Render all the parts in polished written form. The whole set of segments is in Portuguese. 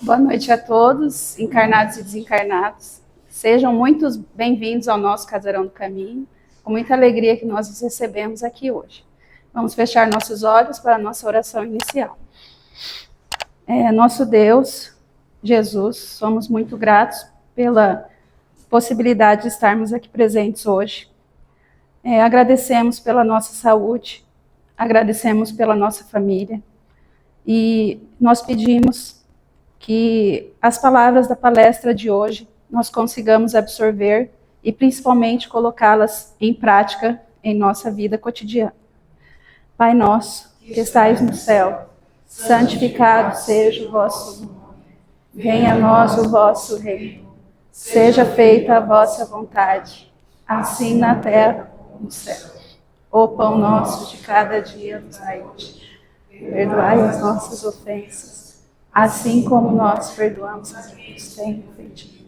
Boa noite a todos, encarnados e desencarnados. Sejam muito bem-vindos ao nosso Casarão do Caminho. Com muita alegria que nós os recebemos aqui hoje. Vamos fechar nossos olhos para a nossa oração inicial. Nosso Deus, Jesus, somos muito gratos pela possibilidade de estarmos aqui presentes hoje. Agradecemos pela nossa saúde, agradecemos pela nossa família e nós pedimos que as palavras da palestra de hoje nós consigamos absorver e principalmente colocá-las em prática em nossa vida cotidiana. Pai nosso, que estais no céu, santificado seja o vosso nome. Venha a nós o vosso reino. Seja feita a vossa vontade, assim na terra como no céu. O pão nosso de cada dia nos dai hoje. Perdoai as nossas ofensas, assim como nós perdoamos a quem nos tem ofendido.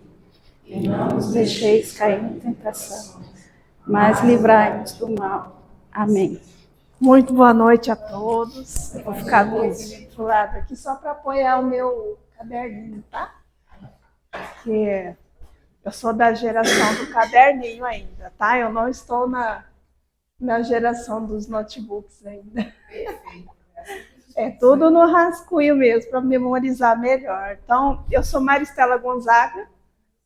E não nos deixeis cair em tentação, mas livrai-nos do mal. Amém. Muito boa noite a todos. Eu vou ficar do outro lado aqui só para apoiar o meu caderninho, tá? Porque eu sou da geração do caderninho ainda, tá? Eu não estou na geração dos notebooks ainda. É tudo no rascunho mesmo, para memorizar melhor. Então, eu sou Maristela Gonzaga,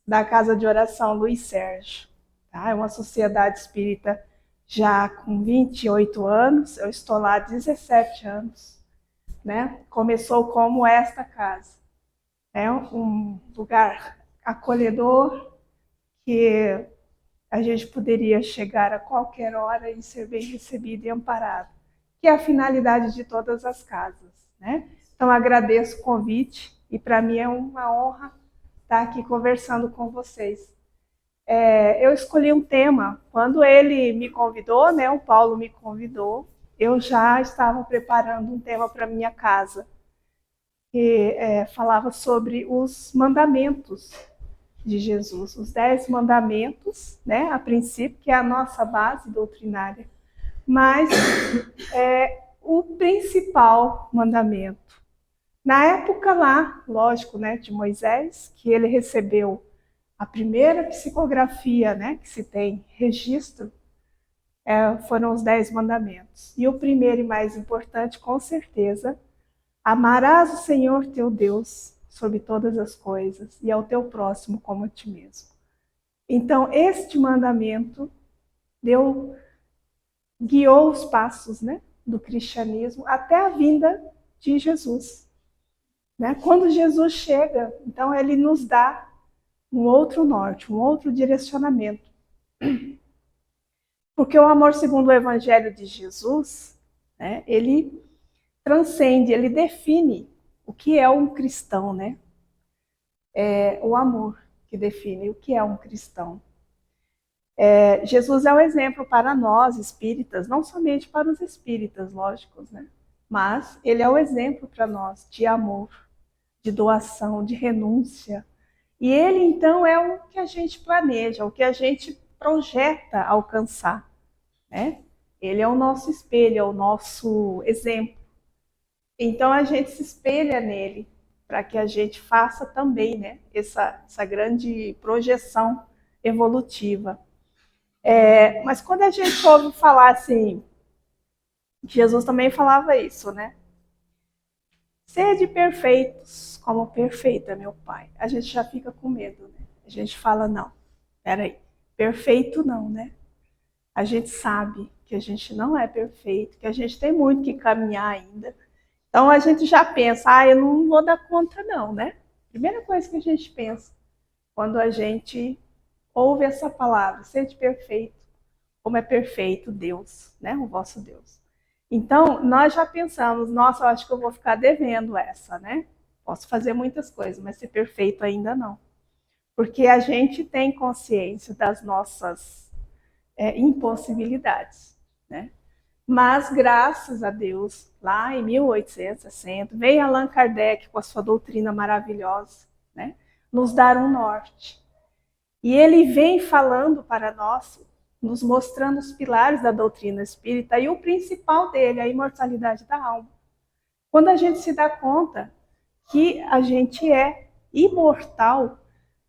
da Casa de Oração Luiz Sérgio. Tá? É uma sociedade espírita já com 28 anos, eu estou lá há 17 anos. Né? Começou como esta casa. É um lugar acolhedor que a gente poderia chegar a qualquer hora e ser bem recebido e amparado, que é a finalidade de todas as casas. Né? Então, agradeço o convite e para mim é uma honra estar aqui conversando com vocês. Eu escolhi um tema, quando ele me convidou, né, o Paulo me convidou, eu já estava preparando um tema para minha casa, que falava sobre os mandamentos de Jesus, os 10 mandamentos, né, a princípio, que é a nossa base doutrinária, mas o principal mandamento. Na época lá, lógico, né, de Moisés, que ele recebeu a primeira psicografia, né, que se tem registro, foram os 10 mandamentos. E o primeiro e mais importante, com certeza, amarás o Senhor teu Deus sobre todas as coisas e ao teu próximo como a ti mesmo. Então, este mandamento guiou os passos, né, do cristianismo até a vinda de Jesus. Né? Quando Jesus chega, então ele nos dá um outro norte, um outro direcionamento. Porque o amor segundo o Evangelho de Jesus, né, ele transcende, ele define o que é um cristão. Né? É o amor que define o que é um cristão. Jesus é o exemplo para nós, espíritas, não somente para os espíritas, lógicos, né? Mas ele é o exemplo para nós de amor, de doação, de renúncia. E ele, então, é o que a gente planeja, o que a gente projeta alcançar. Né? Ele é o nosso espelho, é o nosso exemplo. Então, a gente se espelha nele, para que a gente faça também, né, essa grande projeção evolutiva. Mas quando a gente ouve falar assim, Jesus também falava isso, né? Sede perfeitos, como perfeito é meu Pai. A gente já fica com medo, né? A gente fala, não, peraí, perfeito não, né? A gente sabe que a gente não é perfeito, que a gente tem muito que caminhar ainda. Então a gente já pensa, eu não vou dar conta não, né? Primeira coisa que a gente pensa quando a gente ouve essa palavra, sede perfeito, como é perfeito Deus, né? O vosso Deus. Então, nós já pensamos, nossa, eu acho que eu vou ficar devendo essa, né? Posso fazer muitas coisas, mas ser perfeito ainda não. Porque a gente tem consciência das nossas impossibilidades, né? Mas, graças a Deus, lá em 1860, veio Allan Kardec com a sua doutrina maravilhosa, né? Nos dar um norte. E ele vem falando para nós, nos mostrando os pilares da doutrina espírita e o principal dele, a imortalidade da alma. Quando a gente se dá conta que a gente é imortal,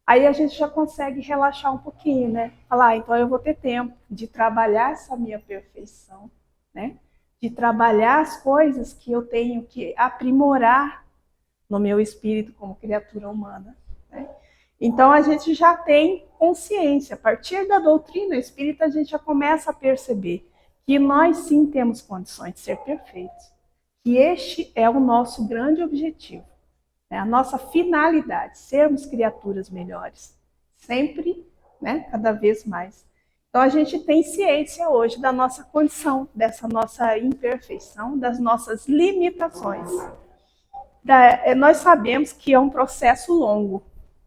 aí a gente já consegue relaxar um pouquinho, né? Falar, então eu vou ter tempo de trabalhar essa minha perfeição, né? De trabalhar as coisas que eu tenho que aprimorar no meu espírito como criatura humana, né? Então a gente já tem consciência, a partir da doutrina espírita a gente já começa a perceber que nós sim temos condições de ser perfeitos, que este é o nosso grande objetivo, né? A nossa finalidade, sermos criaturas melhores, sempre, né? Cada vez mais. Então a gente tem ciência hoje da nossa condição, dessa nossa imperfeição, das nossas limitações. Nós sabemos que é um processo longo,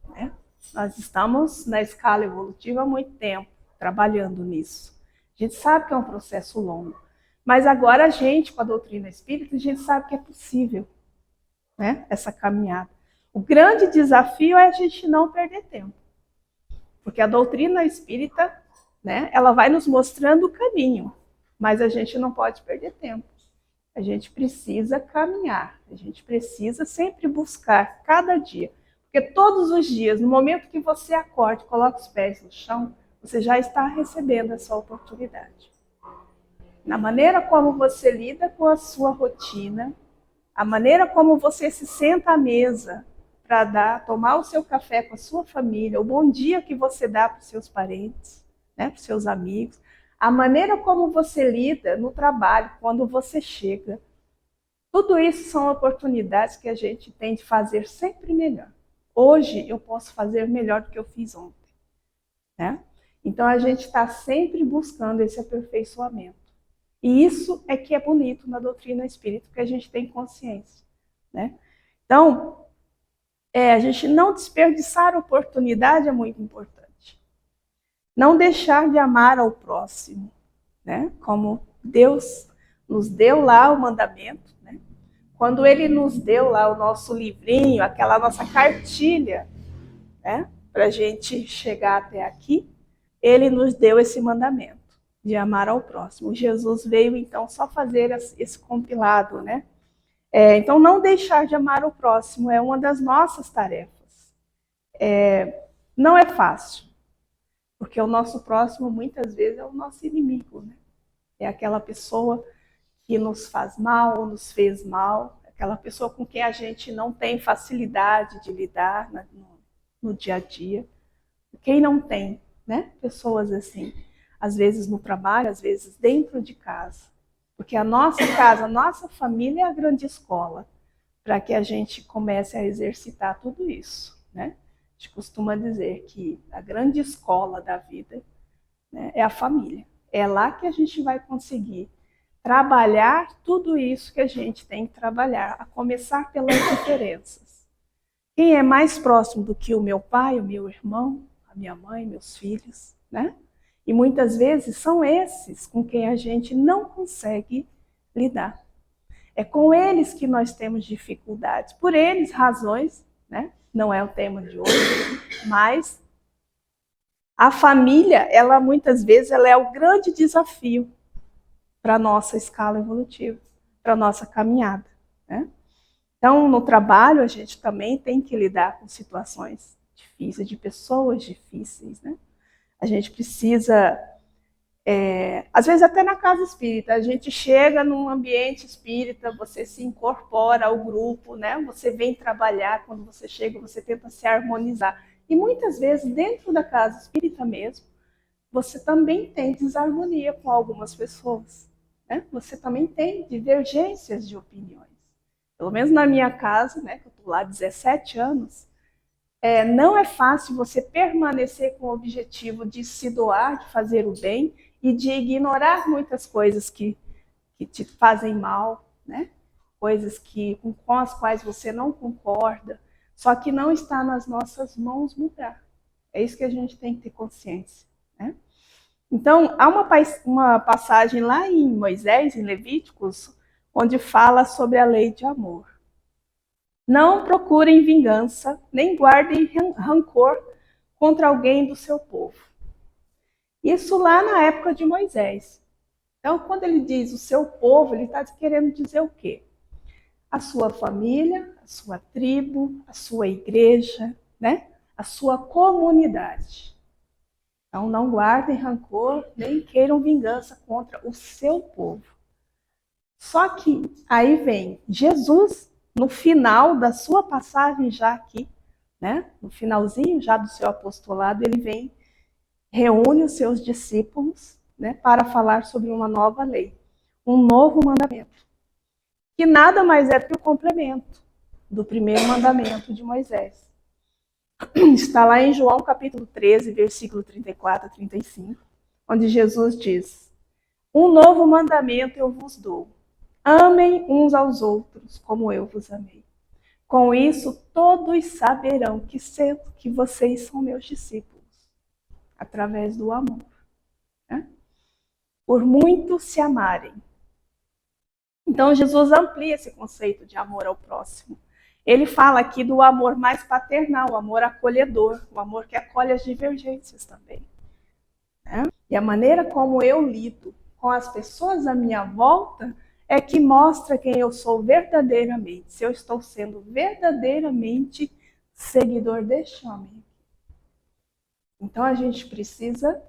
né? Nós estamos na escala evolutiva há muito tempo, trabalhando nisso. A gente sabe que é um processo longo. Mas agora a gente, com a doutrina espírita, a gente sabe que é possível, né? Essa caminhada. O grande desafio é a gente não perder tempo. Porque a doutrina espírita, né, ela vai nos mostrando o caminho. Mas a gente não pode perder tempo. A gente precisa caminhar. A gente precisa sempre buscar, cada dia. Porque todos os dias, no momento que você acorda e coloca os pés no chão, você já está recebendo essa oportunidade. Na maneira como você lida com a sua rotina, a maneira como você se senta à mesa para tomar o seu café com a sua família, o bom dia que você dá para os seus parentes, né, para os seus amigos, a maneira como você lida no trabalho, quando você chega, tudo isso são oportunidades que a gente tem de fazer sempre melhor. Hoje eu posso fazer melhor do que eu fiz ontem, né? Então a gente está sempre buscando esse aperfeiçoamento. E isso é que é bonito na doutrina espírita, porque a gente tem consciência, né? Então, a gente não desperdiçar a oportunidade é muito importante. Não deixar de amar ao próximo, né? Como Deus nos deu lá o mandamento, né? Quando Ele nos deu lá o nosso livrinho, aquela nossa cartilha, né? Para a gente chegar até aqui, Ele nos deu esse mandamento de amar ao próximo. Jesus veio, então, só fazer esse compilado, né? Então, não deixar de amar o próximo é uma das nossas tarefas. Não é fácil, porque o nosso próximo, muitas vezes, é o nosso inimigo, né? É aquela pessoa que nos faz mal ou nos fez mal, aquela pessoa com quem a gente não tem facilidade de lidar no dia a dia. Quem não tem, né? Pessoas assim, às vezes no trabalho, às vezes dentro de casa. Porque a nossa casa, a nossa família é a grande escola para que a gente comece a exercitar tudo isso, né? A gente costuma dizer que a grande escola da vida, né, é a família. É lá que a gente vai conseguir trabalhar tudo isso que a gente tem que trabalhar, a começar pelas diferenças. Quem é mais próximo do que o meu pai, o meu irmão, a minha mãe, meus filhos, né? E muitas vezes são esses com quem a gente não consegue lidar. É com eles que nós temos dificuldades, por eles razões, né? Não é o tema de hoje, mas a família, ela muitas vezes ela é o grande desafio para a nossa escala evolutiva, para a nossa caminhada, né? Então, no trabalho, a gente também tem que lidar com situações difíceis, de pessoas difíceis, né? A gente precisa, às vezes até na casa espírita, a gente chega num ambiente espírita, você se incorpora ao grupo, né? Você vem trabalhar, quando você chega, você tenta se harmonizar. E muitas vezes, dentro da casa espírita mesmo, você também tem desarmonia com algumas pessoas, né? Você também tem divergências de opiniões. Pelo menos na minha casa, né, que eu estou lá há 17 anos, não é fácil você permanecer com o objetivo de se doar, de fazer o bem e de ignorar muitas coisas que te fazem mal, né? Coisas com as quais você não concorda, só que não está nas nossas mãos mudar. É isso que a gente tem que ter consciência, né? Então, há uma passagem lá em Moisés, em Levíticos, onde fala sobre a lei de amor. Não procurem vingança, nem guardem rancor contra alguém do seu povo. Isso lá na época de Moisés. Então, quando ele diz o seu povo, ele está querendo dizer o quê? A sua família, a a sua tribo, a sua igreja, né? A sua comunidade. Então, não guardem rancor, nem queiram vingança contra o seu povo. Só que aí vem Jesus, no final da sua passagem já aqui, né? No finalzinho já do seu apostolado, ele vem, reúne os seus discípulos, né, para falar sobre uma nova lei, um novo mandamento, que nada mais é do que o complemento do primeiro mandamento de Moisés. Está lá em João capítulo 13, versículo 34 a 35, onde Jesus diz: um novo mandamento eu vos dou. Amem uns aos outros como eu vos amei. Com isso, todos saberão que vocês são meus discípulos, através do amor. Né? Por muito se amarem. Então, Jesus amplia esse conceito de amor ao próximo. Ele fala aqui do amor mais paternal, o amor acolhedor, o amor que acolhe as divergências também. Né? E a maneira como eu lido com as pessoas à minha volta é que mostra quem eu sou verdadeiramente, se eu estou sendo verdadeiramente seguidor deste homem. Então a gente precisa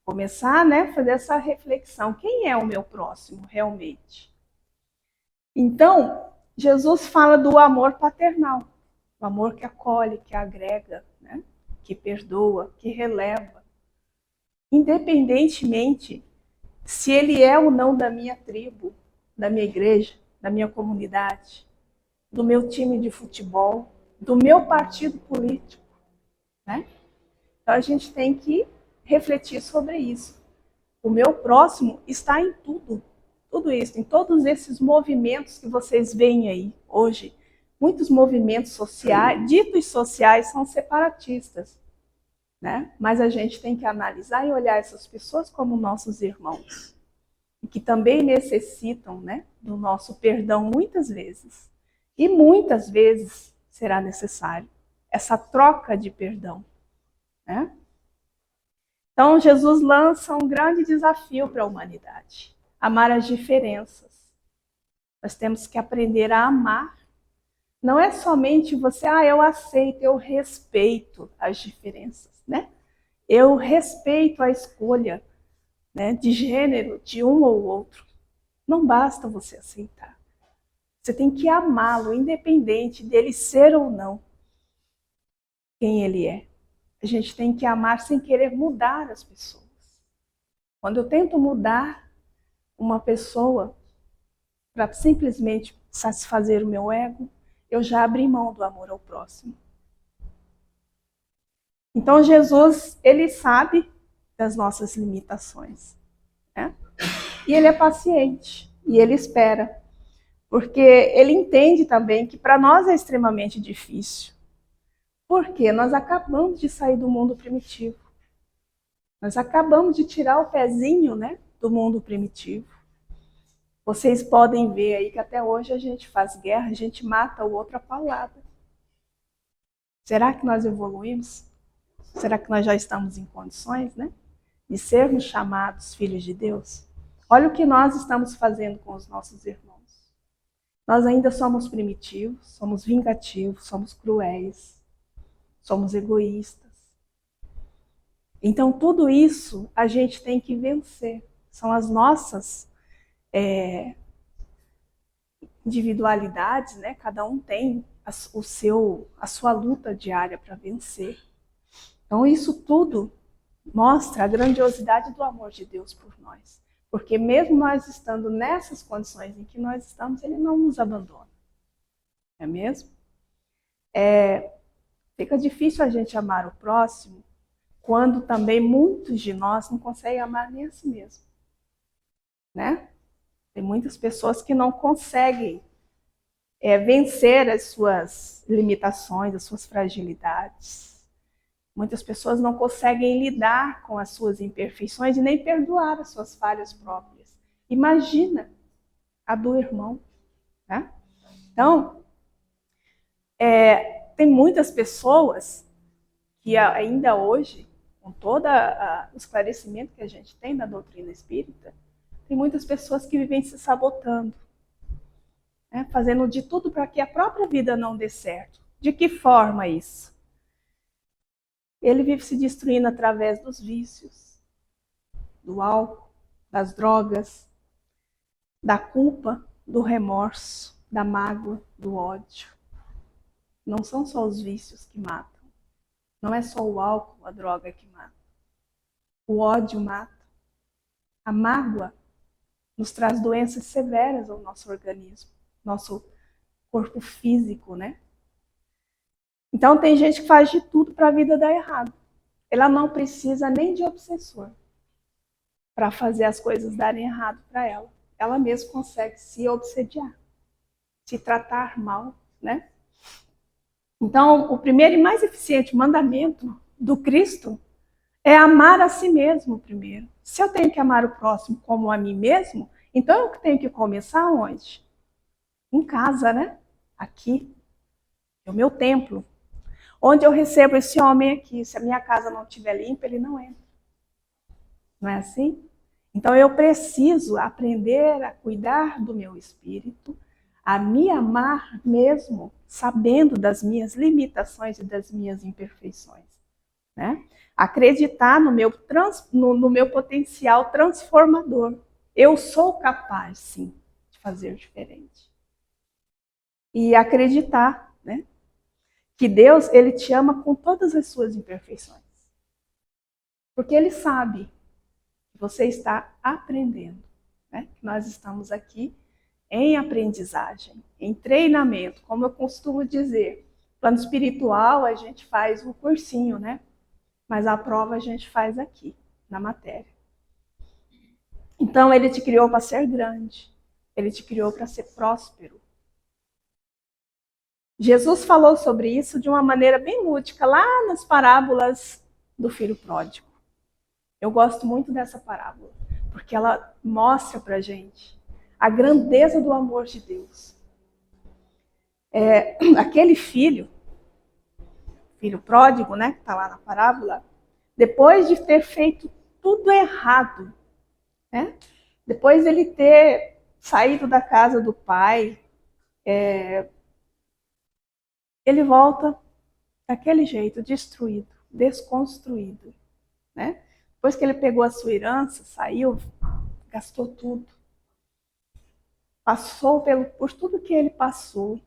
começar, né, fazer essa reflexão. Quem é o meu próximo realmente? Então, Jesus fala do amor paternal, o amor que acolhe, que agrega, né, que perdoa, que releva. Independentemente se ele é ou não da minha tribo, da minha igreja, da minha comunidade, do meu time de futebol, do meu partido político, né? Então a gente tem que refletir sobre isso. O meu próximo está em tudo isso, em todos esses movimentos que vocês veem aí hoje. Muitos movimentos sociais, ditos sociais, são separatistas, né? Mas a gente tem que analisar e olhar essas pessoas como nossos irmãos, e que também necessitam, né, do nosso perdão muitas vezes. E muitas vezes será necessário essa troca de perdão. Né? Então, Jesus lança um grande desafio para a humanidade: amar as diferenças. Nós temos que aprender a amar. Não é somente você, eu aceito, eu respeito as diferenças, né? Eu respeito a escolha, né, de gênero de um ou outro. Não basta você aceitar. Você tem que amá-lo, independente dele ser ou não quem ele é. A gente tem que amar sem querer mudar as pessoas. Quando eu tento mudar uma pessoa para simplesmente satisfazer o meu ego, eu já abri mão do amor ao próximo. Então Jesus, ele sabe das nossas limitações, né? E ele é paciente, e ele espera, porque ele entende também que para nós é extremamente difícil, porque nós acabamos de sair do mundo primitivo, nós acabamos de tirar o pezinho, né, do mundo primitivo. Vocês podem ver aí que até hoje a gente faz guerra, a gente mata o outro a paulada. Será que nós evoluímos? Será que nós já estamos em condições, né, de sermos chamados filhos de Deus? Olha o que nós estamos fazendo com os nossos irmãos. Nós ainda somos primitivos, somos vingativos, somos cruéis, somos egoístas. Então tudo isso a gente tem que vencer. São as nossas individualidades, né? Cada um tem a sua luta diária para vencer. Então isso tudo mostra a grandiosidade do amor de Deus por nós. Porque mesmo nós estando nessas condições em que nós estamos, ele não nos abandona. Não é mesmo? Fica difícil a gente amar o próximo quando também muitos de nós não conseguem amar nem a si mesmo. Né? Tem muitas pessoas que não conseguem vencer as suas limitações, as suas fragilidades. Muitas pessoas não conseguem lidar com as suas imperfeições e nem perdoar as suas falhas próprias. Imagina a do irmão. Né? Então, tem muitas pessoas que ainda hoje, com todo o esclarecimento que a gente tem da doutrina espírita, tem muitas pessoas que vivem se sabotando. né? Fazendo de tudo para que a própria vida não dê certo. De que forma isso? Ele vive se destruindo através dos vícios, do álcool, das drogas, da culpa, do remorso, da mágoa, do ódio. Não são só os vícios que matam. Não é só o álcool, a droga que mata. O ódio mata. A mágoa nos traz doenças severas ao nosso organismo, nosso corpo físico, né? Então tem gente que faz de tudo para a vida dar errado. Ela não precisa nem de obsessor para fazer as coisas darem errado para ela. Ela mesma consegue se obsediar, se tratar mal, né? Então, o primeiro e mais eficiente mandamento do Cristo é amar a si mesmo primeiro. Se eu tenho que amar o próximo como a mim mesmo, então eu tenho que começar onde? Em casa, né? Aqui. É o meu templo. Onde eu recebo esse homem aqui. Se a minha casa não estiver limpa, ele não entra. Não é assim? Então eu preciso aprender a cuidar do meu espírito, a me amar mesmo, sabendo das minhas limitações e das minhas imperfeições, né? Acreditar no meu potencial transformador. Eu sou capaz, sim, de fazer diferente. E acreditar, né, que Deus, ele te ama com todas as suas imperfeições. Porque ele sabe que você está aprendendo, né? Que nós estamos aqui em aprendizagem, em treinamento. Como eu costumo dizer, plano espiritual a gente faz o cursinho, né? Mas a prova a gente faz aqui, na matéria. Então, ele te criou para ser grande. Ele te criou para ser próspero. Jesus falou sobre isso de uma maneira bem lúdica, lá nas parábolas do filho pródigo. Eu gosto muito dessa parábola, porque ela mostra para a gente a grandeza do amor de Deus. Aquele filho pródigo, né, que está lá na parábola, depois de ter feito tudo errado, né, depois de ele ter saído da casa do pai, ele volta daquele jeito, destruído, desconstruído, né? Depois que ele pegou a sua herança, saiu, gastou tudo. Passou por tudo que ele passou.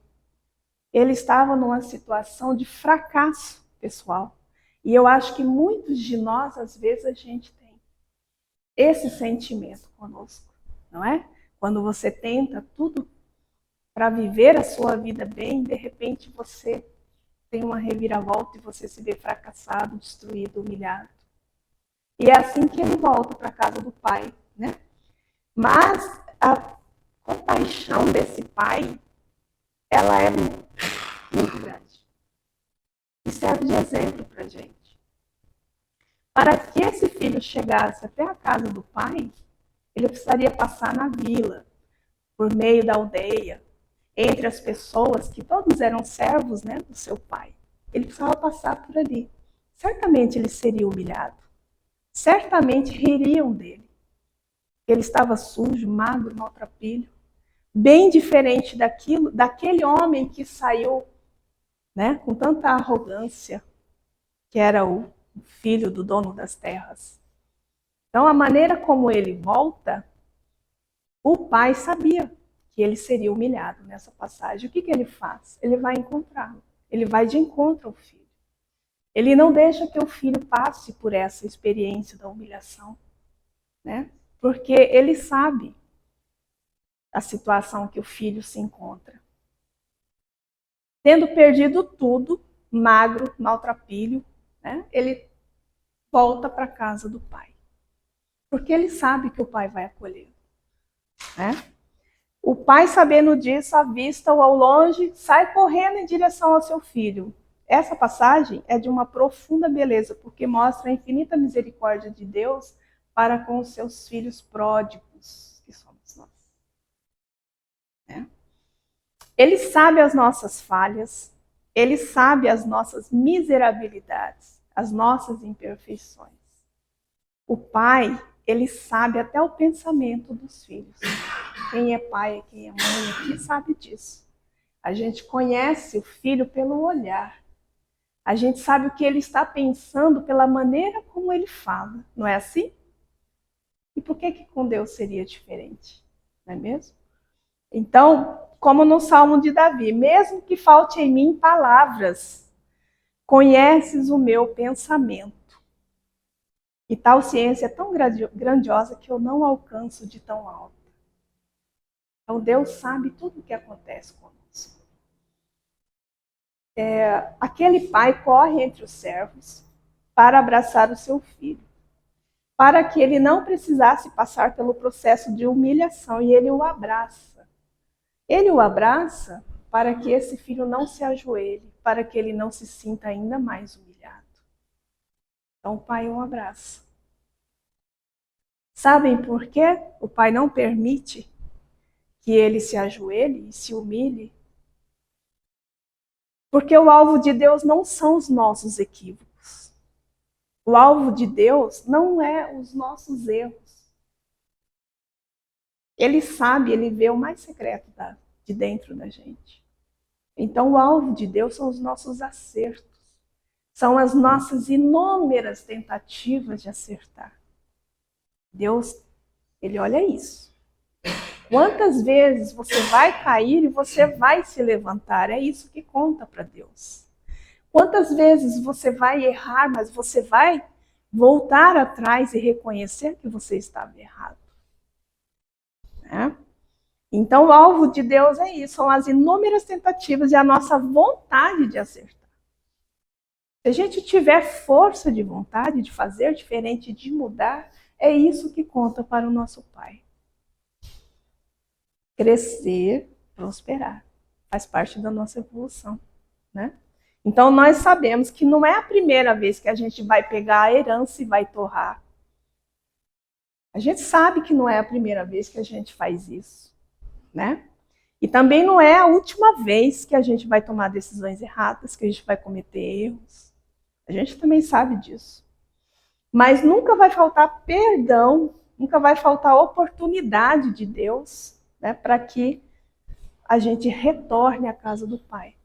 Ele estava numa situação de fracasso pessoal. E eu acho que muitos de nós, às vezes, a gente tem esse sentimento conosco, não é? Quando você tenta tudo para viver a sua vida bem, de repente você tem uma reviravolta e você se vê fracassado, destruído, humilhado. E é assim que ele volta para a casa do pai, né? Mas a compaixão desse pai, ela é muito grande. E serve de exemplo para a gente. Para que esse filho chegasse até a casa do pai, ele precisaria passar na vila, por meio da aldeia, entre as pessoas que todos eram servos, né, do seu pai. Ele precisava passar por ali. Certamente ele seria humilhado. Certamente ririam dele. Ele estava sujo, magro, maltrapilho. Bem diferente daquele homem que saiu, né, com tanta arrogância, que era o filho do dono das terras. Então, a maneira como ele volta, o pai sabia que ele seria humilhado nessa passagem. O que ele faz? Ele vai encontrá-lo. Ele vai de encontro ao filho. Ele não deixa que o filho passe por essa experiência da humilhação, né? Porque ele sabe a situação que o filho se encontra. Tendo perdido tudo, magro, maltrapilho, né? Ele volta para a casa do pai. Porque ele sabe que o pai vai acolhê-lo, né? O pai, sabendo disso, avista-o ao longe, sai correndo em direção ao seu filho. Essa passagem é de uma profunda beleza, porque mostra a infinita misericórdia de Deus para com os seus filhos pródigos, que somos nós. Ele sabe as nossas falhas, ele sabe as nossas miserabilidades, as nossas imperfeições. O pai, Ele sabe até o pensamento dos filhos. Quem é pai, quem é mãe aqui sabe disso. A gente conhece o filho pelo olhar. A gente sabe o que ele está pensando pela maneira como ele fala. Não é assim? E por que com Deus seria diferente? Não é mesmo? Então, como no Salmo de Davi, mesmo que falte em mim palavras, conheces o meu pensamento. E tal ciência é tão grandiosa que eu não alcanço de tão alta. Então, Deus sabe tudo o que acontece conosco. Aquele pai corre entre os servos para abraçar o seu filho, para que ele não precisasse passar pelo processo de humilhação, e ele o abraça. Ele o abraça para que esse filho não se ajoelhe, para que ele não se sinta ainda mais humilhado. Então o pai o abraça. Sabem por quê o pai não permite que ele se ajoelhe e se humilhe? Porque o alvo de Deus não são os nossos equívocos. O alvo de Deus não é os nossos erros. Ele sabe, ele vê o mais secreto de dentro da gente. Então o alvo de Deus são os nossos acertos. São as nossas inúmeras tentativas de acertar. Deus, ele olha isso. Quantas vezes você vai cair e você vai se levantar? É isso que conta para Deus. Quantas vezes você vai errar, mas você vai voltar atrás e reconhecer que você estava errado. Né? Então, o alvo de Deus é isso, são as inúmeras tentativas e a nossa vontade de acertar. Se a gente tiver força de vontade de fazer diferente, de mudar, é isso que conta para o nosso Pai. Crescer, prosperar. Faz parte da nossa evolução, né? Então, nós sabemos que não é a primeira vez que a gente vai pegar a herança e vai torrar. A gente sabe que não é a primeira vez que a gente faz isso, né? E também não é a última vez que a gente vai tomar decisões erradas, que a gente vai cometer erros. A gente também sabe disso. Mas nunca vai faltar perdão, nunca vai faltar oportunidade de Deus, né, para que a gente retorne à casa do Pai.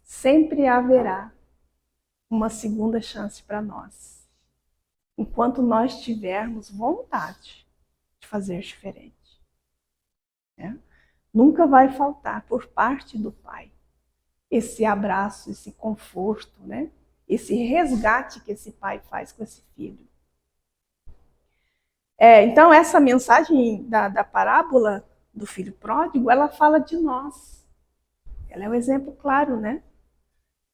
Sempre haverá uma segunda chance para nós, enquanto nós tivermos vontade de fazer diferente. Né? Nunca vai faltar por parte do Pai esse abraço, esse conforto, né? Esse resgate que esse pai faz com esse filho. Então, essa mensagem da parábola do filho pródigo, ela fala de nós. Ela é um exemplo claro, né?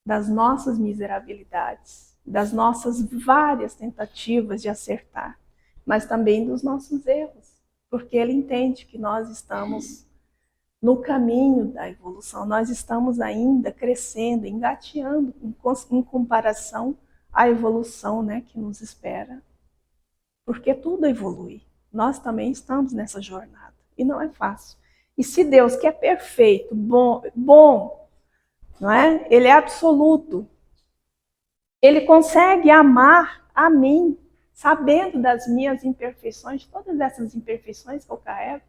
Das nossas miserabilidades, das nossas várias tentativas de acertar, mas também dos nossos erros, porque ele entende que nós estamos no caminho da evolução, nós estamos ainda crescendo, engateando em comparação à evolução, né, que nos espera. Porque tudo evolui. Nós também estamos nessa jornada. E não é fácil. E se Deus, que é perfeito, bom, não é? Ele é absoluto. Ele consegue amar a mim, sabendo das minhas imperfeições, todas essas imperfeições que eu carrego.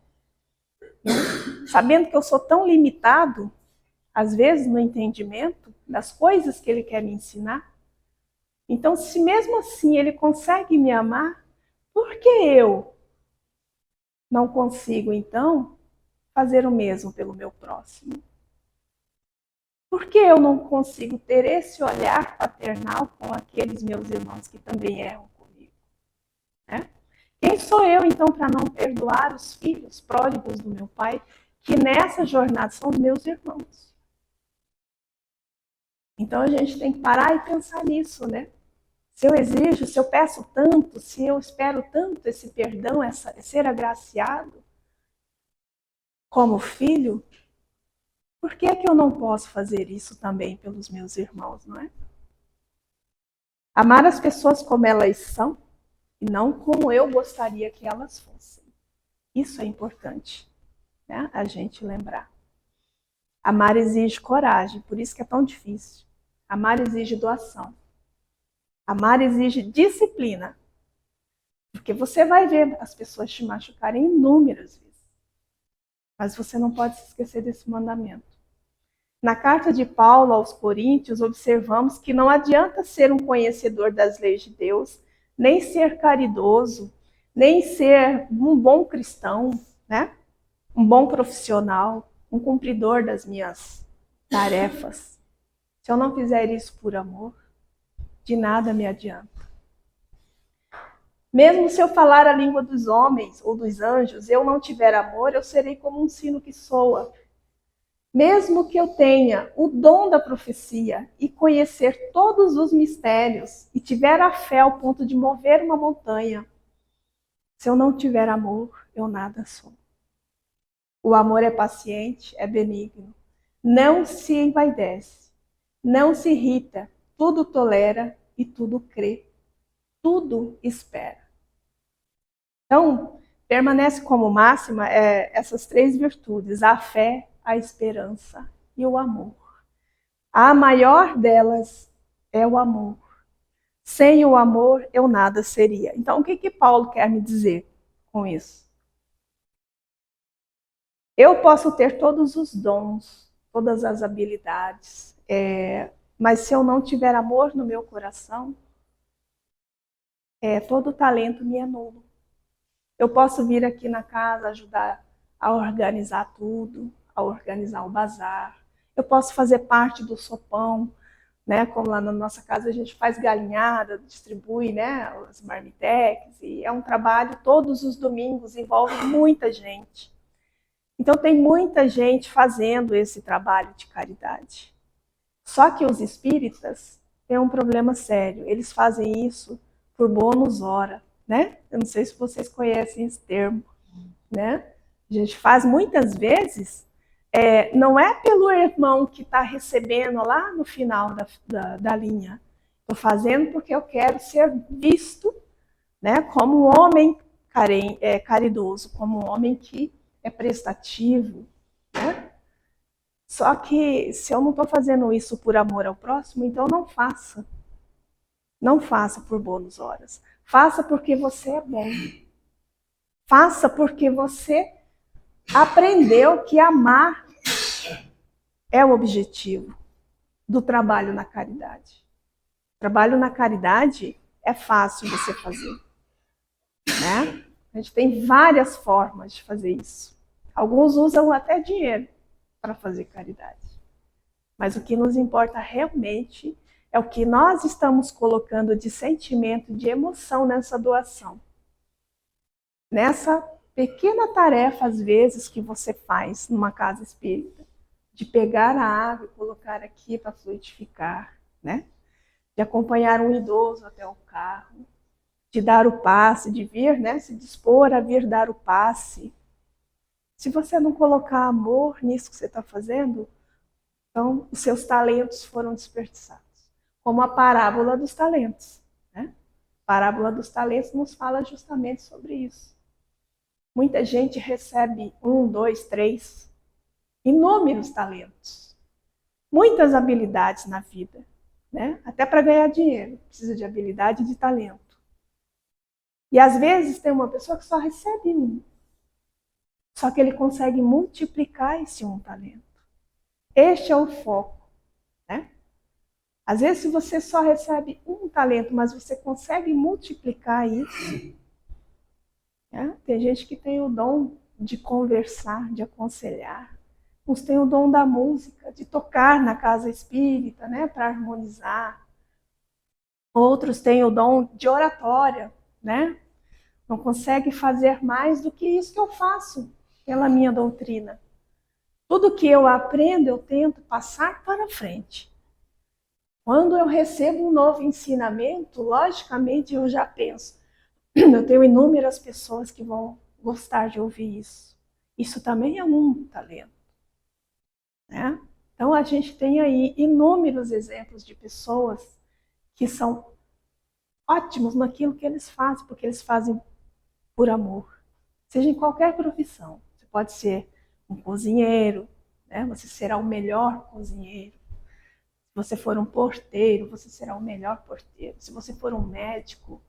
Sabendo que eu sou tão limitado, às vezes, no entendimento das coisas que ele quer me ensinar. Então, se mesmo assim ele consegue me amar, por que eu não consigo, então, fazer o mesmo pelo meu próximo? Por que eu não consigo ter esse olhar paternal com aqueles meus irmãos que também erram comigo? Né? Quem sou eu, então, para não perdoar os filhos pródigos do meu pai, que nessa jornada são os meus irmãos? Então, a gente tem que parar e pensar nisso, né? Se eu exijo, se eu peço tanto, se eu espero tanto esse perdão, ser agraciado como filho, por que eu não posso fazer isso também pelos meus irmãos, não é? Amar as pessoas como elas são e não como eu gostaria que elas fossem. Isso é importante, né? A gente lembrar. Amar exige coragem, por isso que é tão difícil. Amar exige doação. Amar exige disciplina. Porque você vai ver as pessoas te machucarem inúmeras vezes. Mas você não pode se esquecer desse mandamento. Na carta de Paulo aos Coríntios, observamos que não adianta ser um conhecedor das leis de Deus, nem ser caridoso, nem ser um bom cristão, né? Um bom profissional, um cumpridor das minhas tarefas. Se eu não fizer isso por amor, de nada me adianta. Mesmo se eu falar a língua dos homens ou dos anjos, eu não tiver amor, eu serei como um sino que soa. Mesmo que eu tenha o dom da profecia e conhecer todos os mistérios e tiver a fé ao ponto de mover uma montanha, se eu não tiver amor, eu nada sou. O amor é paciente, é benigno, não se envaidece, não se irrita, tudo tolera e tudo crê, tudo espera. Então, permanece como máxima essas 3 virtudes, a fé, a esperança e o amor. A maior delas é o amor. Sem o amor, eu nada seria. Então, o que Paulo quer me dizer com isso? Eu posso ter todos os dons, todas as habilidades, mas se eu não tiver amor no meu coração, todo o talento me é nulo. Eu posso vir aqui na casa ajudar a organizar tudo, a organizar o bazar. Eu posso fazer parte do sopão, né? Como lá na nossa casa a gente faz galinhada, distribui, né, as marmitex, e é um trabalho todos os domingos, envolve muita gente. Então tem muita gente fazendo esse trabalho de caridade. Só que os espíritas têm um problema sério, eles fazem isso por bônus hora, né? Eu não sei se vocês conhecem esse termo, né? A gente faz muitas vezes, não é pelo irmão que está recebendo lá no final da linha. Estou fazendo porque eu quero ser visto, né, como um homem caridoso, como um homem que é prestativo, né? Só que se eu não estou fazendo isso por amor ao próximo, então não faça. Não faça por bônus horas. Faça porque você é bom. Faça porque você aprendeu que amar é o objetivo do trabalho na caridade. Trabalho na caridade é fácil você fazer, né? A gente tem várias formas de fazer isso. Alguns usam até dinheiro para fazer caridade. Mas o que nos importa realmente é o que nós estamos colocando de sentimento, de emoção nessa doação. Nessa pequena tarefa, às vezes, que você faz numa casa espírita, de pegar a água e colocar aqui para fluidificar, né? De acompanhar um idoso até o carro, de dar o passe, de vir, né? Se dispor a vir dar o passe. Se você não colocar amor nisso que você está fazendo, então os seus talentos foram desperdiçados. Como a parábola dos talentos, né? A parábola dos talentos nos fala justamente sobre isso. Muita gente recebe 1, 2, 3, inúmeros talentos, muitas habilidades na vida, né? Até para ganhar dinheiro, precisa de habilidade e de talento. E às vezes tem uma pessoa que só recebe 1, só que ele consegue multiplicar esse 1 talento. Este é o foco, né? Às vezes, se você só recebe 1 talento, mas você consegue multiplicar isso, né? Tem gente que tem o dom de conversar, de aconselhar. Uns têm o dom da música, de tocar na casa espírita, né, para harmonizar. Outros têm o dom de oratória, né? Não consegue fazer mais do que isso que eu faço pela minha doutrina. Tudo que eu aprendo, eu tento passar para frente. Quando eu recebo um novo ensinamento, logicamente eu já penso, eu tenho inúmeras pessoas que vão gostar de ouvir isso. Isso também é um talento, né? Então a gente tem aí inúmeros exemplos de pessoas que são ótimos naquilo que eles fazem, porque eles fazem por amor. Seja em qualquer profissão. Você pode ser um cozinheiro, né? Você será o melhor cozinheiro. Se você for um porteiro, você será o melhor porteiro. Se você for um médico,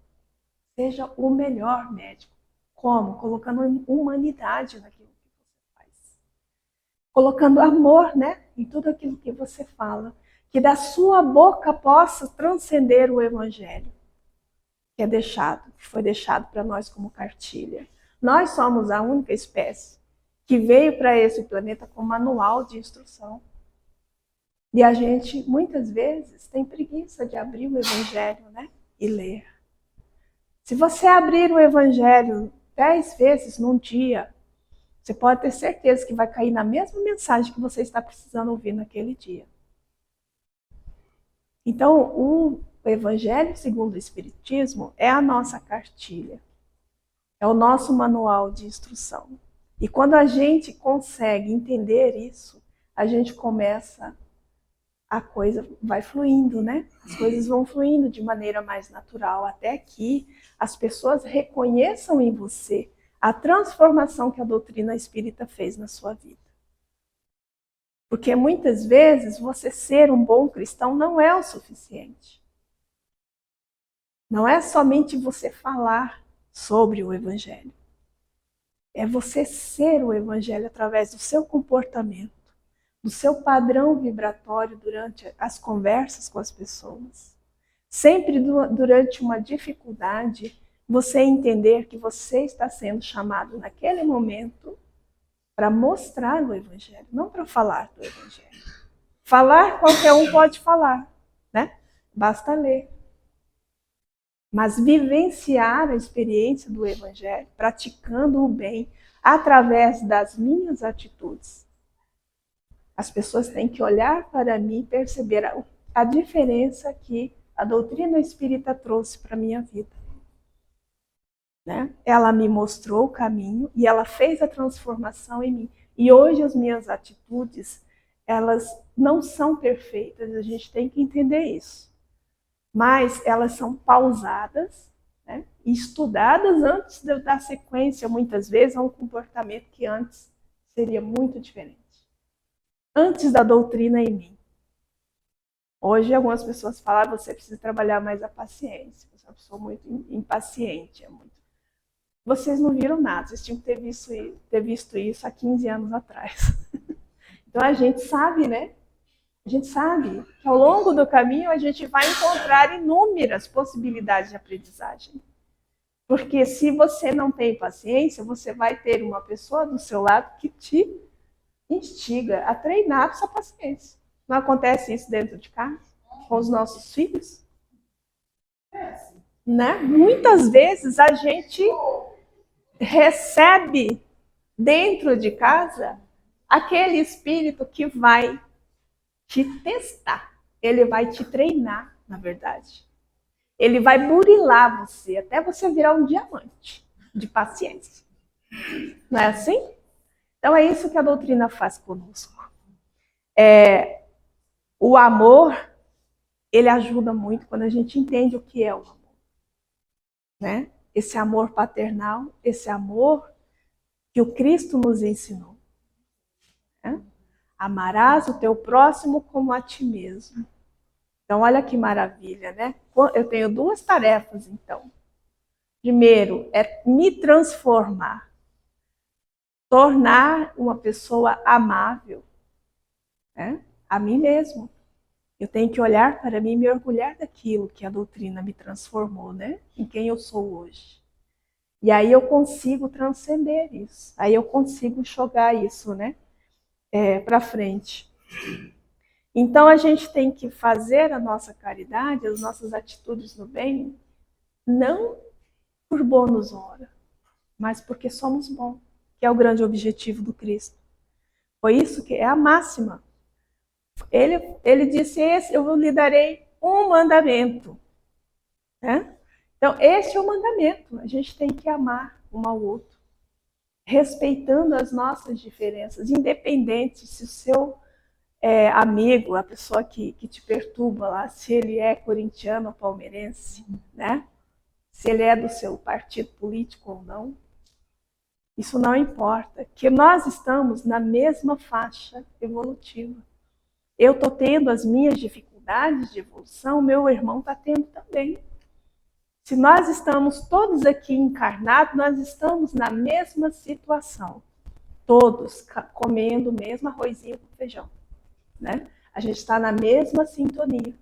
Seja o melhor médico. Como? Colocando humanidade naquilo que você faz. Colocando amor, né, em tudo aquilo que você fala. Que da sua boca possa transcender o evangelho que foi deixado para nós como cartilha. Nós somos a única espécie que veio para esse planeta com manual de instrução. E a gente, muitas vezes, tem preguiça de abrir o evangelho, né, e ler. Se você abrir o evangelho 10 vezes num dia, você pode ter certeza que vai cair na mesma mensagem que você está precisando ouvir naquele dia. Então, o Evangelho segundo o Espiritismo é a nossa cartilha, é o nosso manual de instrução. E quando a gente consegue entender isso, a gente começa, a coisa vai fluindo, né? As coisas vão fluindo de maneira mais natural, até que as pessoas reconheçam em você a transformação que a doutrina espírita fez na sua vida. Porque muitas vezes você ser um bom cristão não é o suficiente. Não é somente você falar sobre o Evangelho. É você ser o Evangelho através do seu comportamento, do seu padrão vibratório durante as conversas com as pessoas. Sempre durante uma dificuldade, você entender que você está sendo chamado naquele momento para mostrar o Evangelho, não para falar do Evangelho. Falar, qualquer um pode falar, né? Basta ler. Mas vivenciar a experiência do Evangelho, praticando o bem através das minhas atitudes. As pessoas têm que olhar para mim e perceber a diferença que a doutrina espírita trouxe para a minha vida. Né? Ela me mostrou o caminho e ela fez a transformação em mim. E hoje as minhas atitudes, elas não são perfeitas, a gente tem que entender isso. Mas elas são pausadas, né? E estudadas antes de eu dar sequência, muitas vezes, a um comportamento que antes seria muito diferente. Antes da doutrina em mim. Hoje algumas pessoas falam, você precisa trabalhar mais a paciência. Você é uma pessoa muito impaciente, Vocês não viram nada, vocês tinham que ter visto isso há 15 anos atrás. Então a gente sabe, né? A gente sabe que ao longo do caminho a gente vai encontrar inúmeras possibilidades de aprendizagem. Porque se você não tem paciência, você vai ter uma pessoa do seu lado que te instiga a treinar essa paciência. Não acontece isso dentro de casa? Com os nossos filhos? Né? Muitas vezes a gente recebe dentro de casa aquele espírito que vai te testar. Ele vai te treinar, na verdade. Ele vai burilar você, até você virar um diamante de paciência. Não é assim? Então é isso que a doutrina faz conosco. O amor, ele ajuda muito quando a gente entende o que é o amor. Né? Esse amor paternal, esse amor que o Cristo nos ensinou. Né? Amarás o teu próximo como a ti mesmo. Então, olha que maravilha, né? Eu tenho 2 tarefas, então. Primeiro, é me transformar. Tornar uma pessoa amável, né? A mim mesmo. Eu tenho que olhar para mim e me orgulhar daquilo que a doutrina me transformou, né? Em quem eu sou hoje. E aí eu consigo transcender isso. Aí eu consigo jogar isso, né? Para frente. Então a gente tem que fazer a nossa caridade, as nossas atitudes no bem, não por bônus hora, mas porque somos bons, que é o grande objetivo do Cristo. Foi isso que é a máxima. Ele disse, eu lhe darei um mandamento. Né? Então, esse é o mandamento. A gente tem que amar um ao outro, respeitando as nossas diferenças, independente se o seu amigo, a pessoa que te perturba lá, se ele é corintiano ou palmeirense, né? Se ele é do seu partido político ou não. Isso não importa, que nós estamos na mesma faixa evolutiva. Eu estou tendo as minhas dificuldades de evolução, meu irmão está tendo também. Se nós estamos todos aqui encarnados, nós estamos na mesma situação. Todos comendo o mesmo arrozinho com feijão, né? A gente está na mesma sintonia.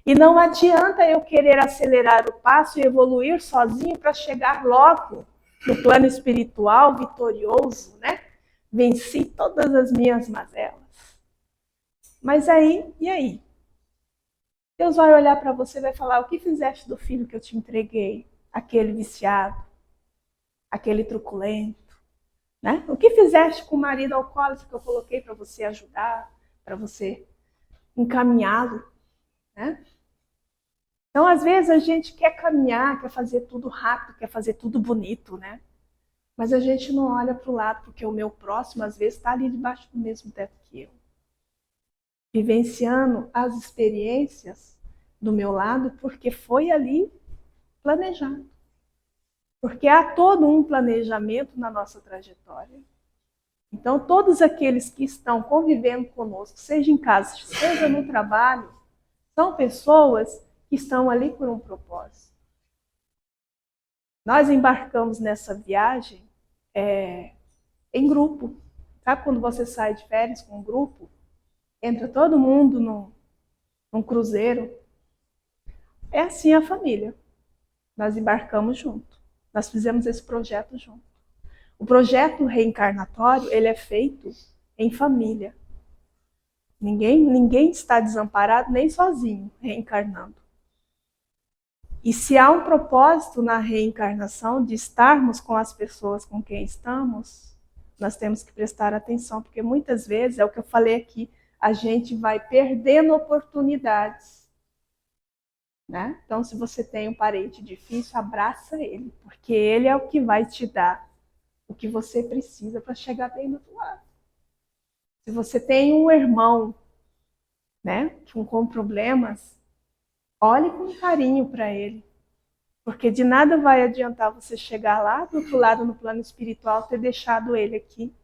E não adianta eu querer acelerar o passo e evoluir sozinho para chegar logo no plano espiritual vitorioso, né? Venci todas as minhas mazelas. Mas aí, e aí? Deus vai olhar para você e vai falar: o que fizeste do filho que eu te entreguei? Aquele viciado, aquele truculento, né? O que fizeste com o marido alcoólatra que eu coloquei para você ajudar, para você encaminhá-lo, né? Então, às vezes, a gente quer caminhar, quer fazer tudo rápido, quer fazer tudo bonito, né? Mas a gente não olha para o lado, porque o meu próximo, às vezes, está ali debaixo do mesmo teto que eu. Vivenciando as experiências do meu lado, porque foi ali planejado. Porque há todo um planejamento na nossa trajetória. Então, todos aqueles que estão convivendo conosco, seja em casa, seja no trabalho, são pessoas que estão ali por um propósito. Nós embarcamos nessa viagem em grupo. Sabe quando você sai de férias com um grupo? Entra todo mundo num cruzeiro. É assim a família. Nós embarcamos junto. Nós fizemos esse projeto junto. O projeto reencarnatório, ele é feito em família. Ninguém está desamparado, nem sozinho, reencarnando. E se há um propósito na reencarnação de estarmos com as pessoas com quem estamos, nós temos que prestar atenção, porque muitas vezes, é o que eu falei aqui, a gente vai perdendo oportunidades. Né? Então, se você tem um parente difícil, abraça ele, porque ele é o que vai te dar o que você precisa para chegar bem do outro lado. Se você tem um irmão, né, com problemas, olhe com carinho para ele, porque de nada vai adiantar você chegar lá do outro lado no plano espiritual, ter deixado ele aqui,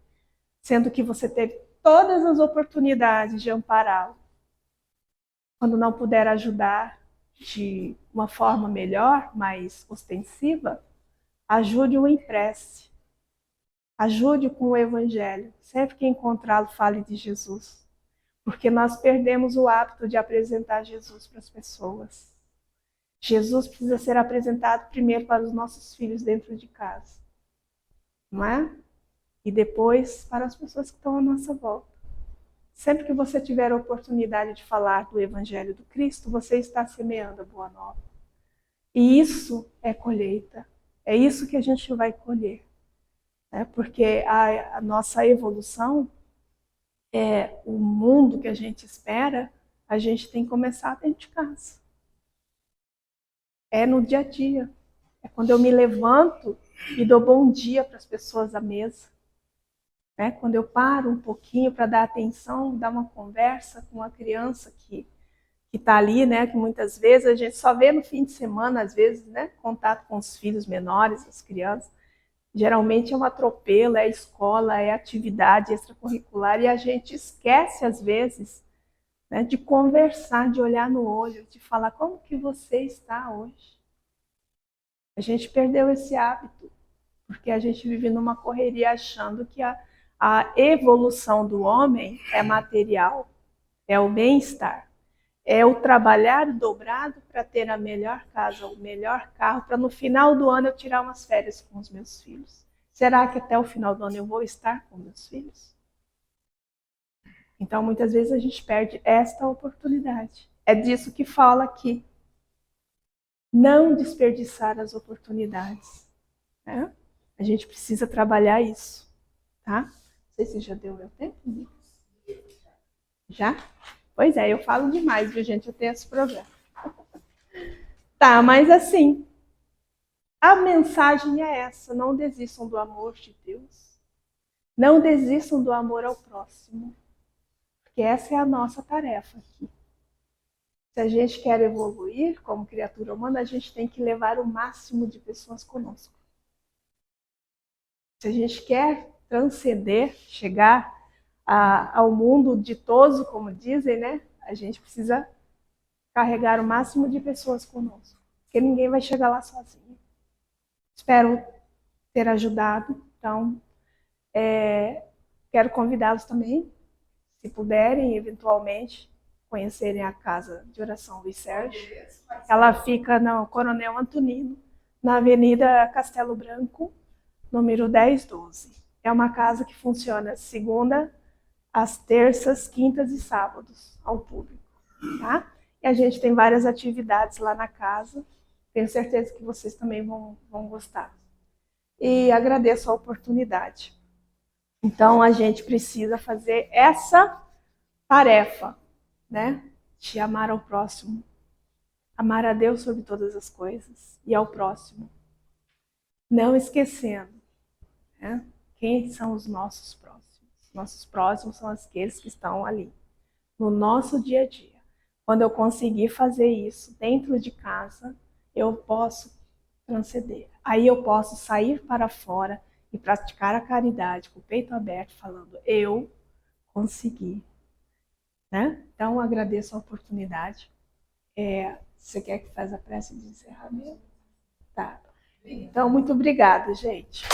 sendo que você teve todas as oportunidades de ampará-lo. Quando não puder ajudar de uma forma melhor, mais ostensiva, ajude-o em prece. Ajude-o com o Evangelho. Sempre que encontrá-lo, fale de Jesus. Porque nós perdemos o hábito de apresentar Jesus para as pessoas. Jesus precisa ser apresentado primeiro para os nossos filhos dentro de casa. Não é? E depois para as pessoas que estão à nossa volta. Sempre que você tiver a oportunidade de falar do Evangelho do Cristo, você está semeando a boa nova. E isso é colheita. É isso que a gente vai colher. Porque a nossa evolução, o mundo que a gente espera, a gente tem que começar dentro de casa. É no dia a dia. É quando eu me levanto e dou bom dia para as pessoas à mesa. Quando eu paro um pouquinho para dar atenção, dar uma conversa com uma criança que está ali, né, que muitas vezes a gente só vê no fim de semana, às vezes, né, contato com os filhos menores, as crianças. Geralmente é um atropelo, é escola, é atividade extracurricular, e a gente esquece, às vezes, né, de conversar, de olhar no olho, de falar como que você está hoje. A gente perdeu esse hábito, porque a gente vive numa correria achando que a evolução do homem é material, é o bem-estar, é o trabalhar dobrado para ter a melhor casa, o melhor carro, para no final do ano eu tirar umas férias com os meus filhos. Será que até o final do ano eu vou estar com meus filhos? Então, muitas vezes a gente perde esta oportunidade. É disso que fala aqui. Não desperdiçar as oportunidades. Né? A gente precisa trabalhar isso. Tá? Não sei se já deu meu tempo. Já? Pois é, eu falo demais, viu, gente? Eu tenho esse problema. Tá, mas assim, a mensagem é essa: não desistam do amor de Deus. Não desistam do amor ao próximo. Porque essa é a nossa tarefa aqui. Se a gente quer evoluir como criatura humana, a gente tem que levar o máximo de pessoas conosco. Se a gente quer transcender, chegar ao mundo ditoso, como dizem, né? A gente precisa carregar o máximo de pessoas conosco. porque ninguém vai chegar lá sozinho. Espero ter ajudado. Então, quero convidá-los também, se puderem, eventualmente, conhecerem a Casa de Oração Luiz Sérgio. Ela fica no Coronel Antonino, na Avenida Castelo Branco, número 1012. É uma casa que funciona segunda, às terças, quintas e sábados ao público, tá? E a gente tem várias atividades lá na casa. Tenho certeza que vocês também vão gostar. E agradeço a oportunidade. Então, a gente precisa fazer essa tarefa, né? De amar ao próximo. Amar a Deus sobre todas as coisas e ao próximo. Não esquecendo, né? Quem são os nossos próximos? Nossos próximos são aqueles que estão ali, no nosso dia a dia. Quando eu conseguir fazer isso dentro de casa, eu posso transcender. Aí eu posso sair para fora e praticar a caridade com o peito aberto, falando, eu consegui. Né? Então, agradeço a oportunidade. Você quer que faça a prece de encerramento? Tá. Então, muito obrigada, gente.